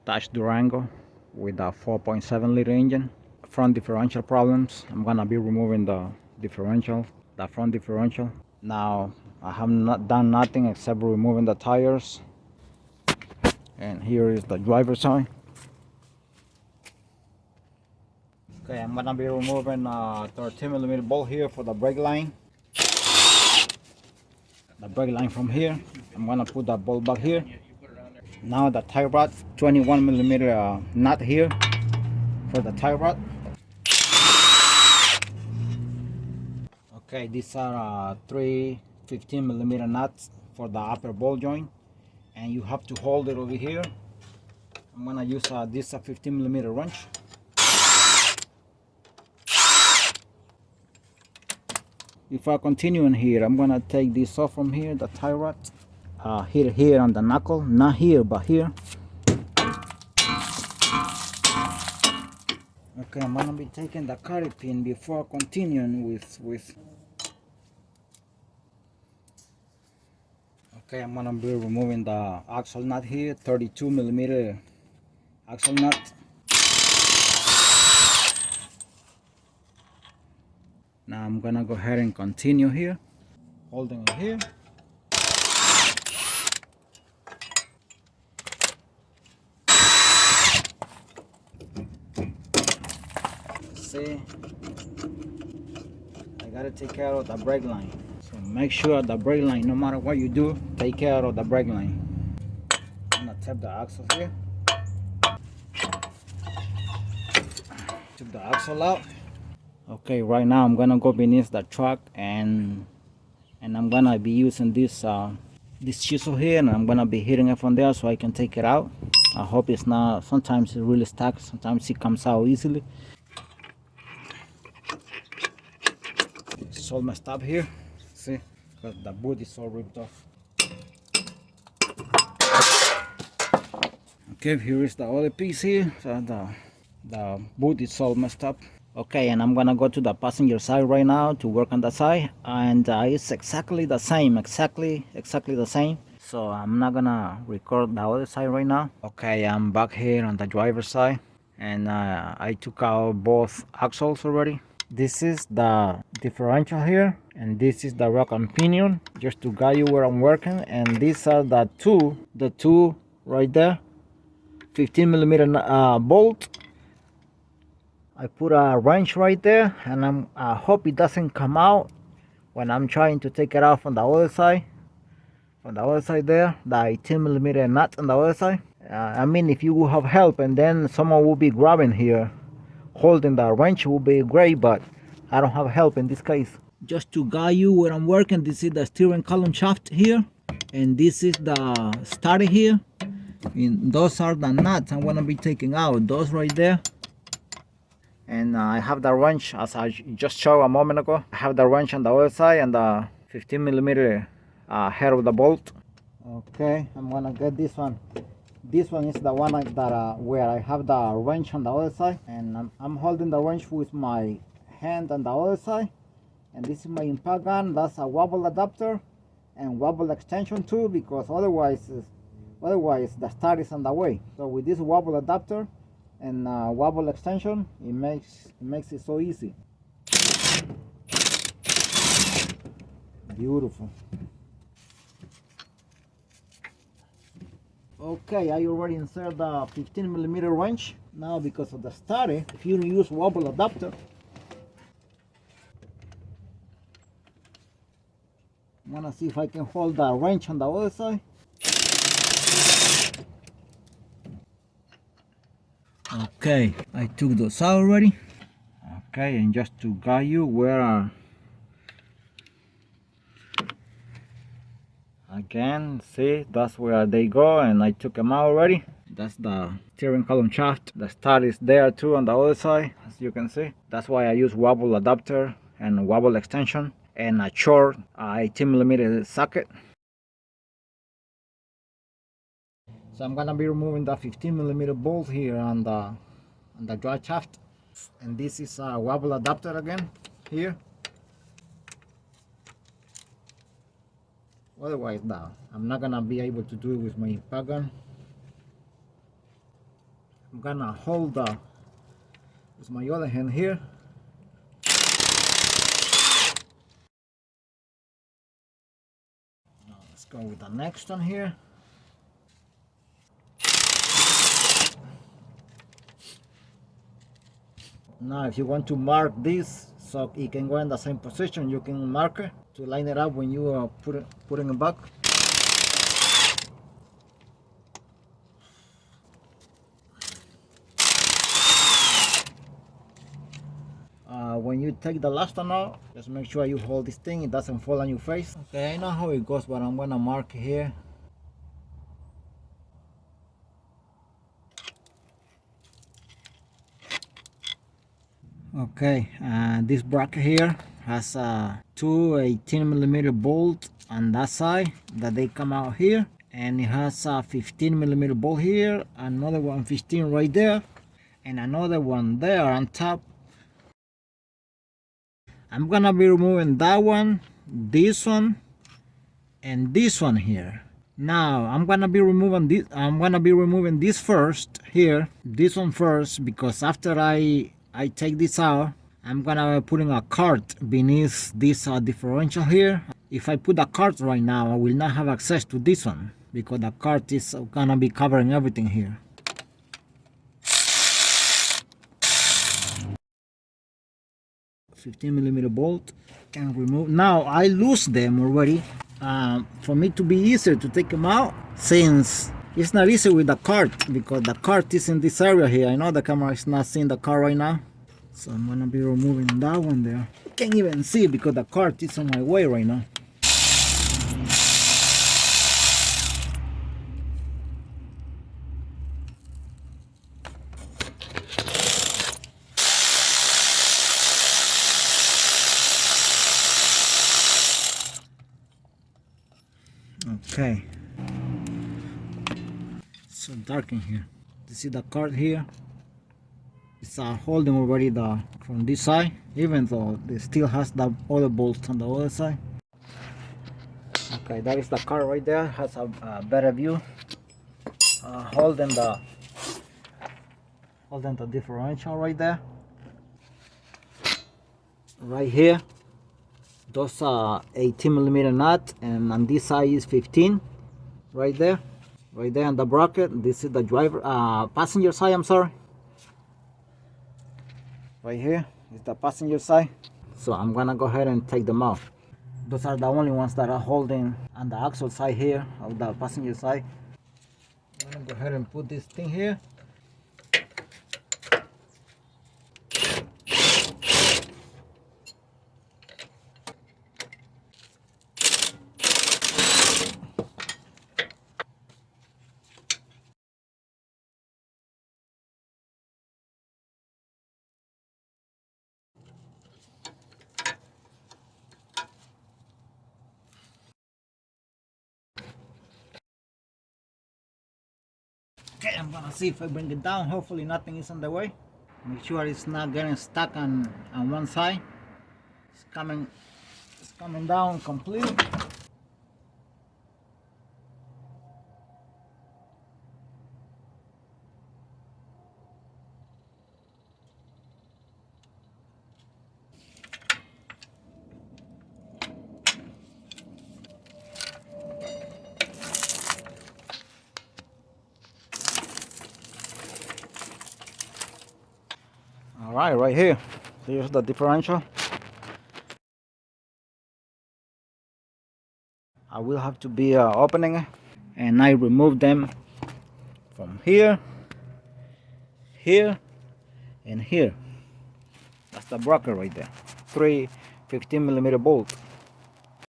Reattach Durango with a 4.7 liter engine. Front differential problems. I'm gonna be removing the front differential. Now I have not done nothing except removing the tires. And here is the driver's side. Okay, I'm gonna be removing a 13mm bolt here for the brake line. The brake line from here. I'm gonna put that bolt back here. Now the tie rod, 21mm nut here for the tie rod. Okay, these are three 15mm nuts for the upper ball joint, and you have to hold it over here. I'm gonna use this 15mm wrench. If I continue in here, I'm gonna take this off from here, the tie rod. Hit it here on the knuckle, not here, but here. Okay, I'm gonna be taking the carry pin before continuing with. Okay, I'm gonna be removing the axle nut here, 32mm axle nut. Now I'm gonna go ahead and continue here, holding it here. See, I gotta take care of the brake line. So make sure the brake line, no matter what you do, take care of the brake line. I'm gonna tap the axle here. Took the axle out. Okay, right now I'm gonna go beneath the truck and I'm gonna be using this chisel here, and I'm gonna be hitting it from there so I can take it out. I hope it's not. Sometimes it's really stuck. Sometimes it comes out easily. It's all messed up here. See, because the boot is all ripped off. Okay, here is the other piece here. So the boot is all messed up. Okay, and I'm gonna go to the passenger side right now to work on the side, and it's exactly the same, exactly the same. So I'm not gonna record the other side right now. Okay, I'm back here on the driver's side, and I took out both axles already. This is the differential here, and this is the rock and pinion, just to guide you where I'm working. And these are the two right there, 15mm bolt. I put a wrench right there, and I hope it doesn't come out when I'm trying to take it out from the other side. From the other side there, the 18mm nut on the other side. I mean, if you will have help and then someone will be grabbing here, holding the wrench will be great, but I don't have help in this case. Just to guide you where I'm working, this is the steering column shaft here, and this is the starter here. And those are the nuts I'm gonna be taking out, those right there. And I have the wrench, as I just showed a moment ago. I have the wrench on the other side and the 15mm head of the bolt. Okay, I'm gonna get this one. This one is the one that where I have the wrench on the other side, and I'm holding the wrench with my hand on the other side. And this is my impact gun. That's a wobble adapter and wobble extension too, because otherwise the start is on the way. So with this wobble adapter and wobble extension, it makes it so easy. Beautiful. Okay, I already inserted the 15mm wrench. Now, because of the starter, if you use wobble adapter, I'm gonna see if I can hold the wrench on the other side. Okay, I took those out already. Okay, and just to guide you where again, see, that's where they go, and I took them out already. That's the steering column shaft. The stud is there too on the other side, as you can see. That's why I use wobble adapter and wobble extension and a short 18mm socket. So I'm gonna be removing the 15mm bolt here on the drive shaft, and this is a wobble adapter again here. Otherwise, I'm not gonna be able to do it with my impact gun. I'm gonna hold with my other hand here. Now let's go with the next one here. Now if you want to mark this so it can go in the same position, you can mark it to line it up when you are putting it back. When you take the last one out, just make sure you hold this thing, it doesn't fall on your face. Okay, I know how it goes, but I'm gonna mark it here. Okay, this bracket here has two 18mm bolts on that side that they come out here, and it has a 15mm bolt here, another one 15 right there, and another one there on top. I'm gonna be removing that one, this one, and this one here. Now I'm gonna be removing this first here, this one first, because after I take this out, I'm gonna be putting a cart beneath this differential here. If I put the cart right now, I will not have access to this one because the cart is gonna be covering everything here. $15mm bolt can remove. Now I lose them already. For me to be easier to take them out, since it's not easy with the cart because the cart is in this area here. I know the camera is not seeing the car right now, so I'm gonna be removing that one there. Can't even see because the cart is on my way right now. Okay, it's so dark in here. You see the cart here? It's holding already from this side, even though it still has the other bolts on the other side. Okay, that is the car right there. Has a better view. Holding the differential right there. Right here, those 18mm nut, and on this side is 15. Right there on the bracket. This is the driver passenger side. I'm sorry. Right here is the passenger side. So I'm gonna go ahead and take them out. Those are the only ones that are holding on the axle side here of the passenger side. I'm gonna go ahead and put this thing here. Okay, I'm gonna see if I bring it down. Hopefully nothing is on the way. Make sure it's not getting stuck on one side. It's coming down completely. Alright, right here. Here's the differential. I will have to be opening it, and I remove them from here, here, and here. That's the bracket right there. 3 15mm bolts.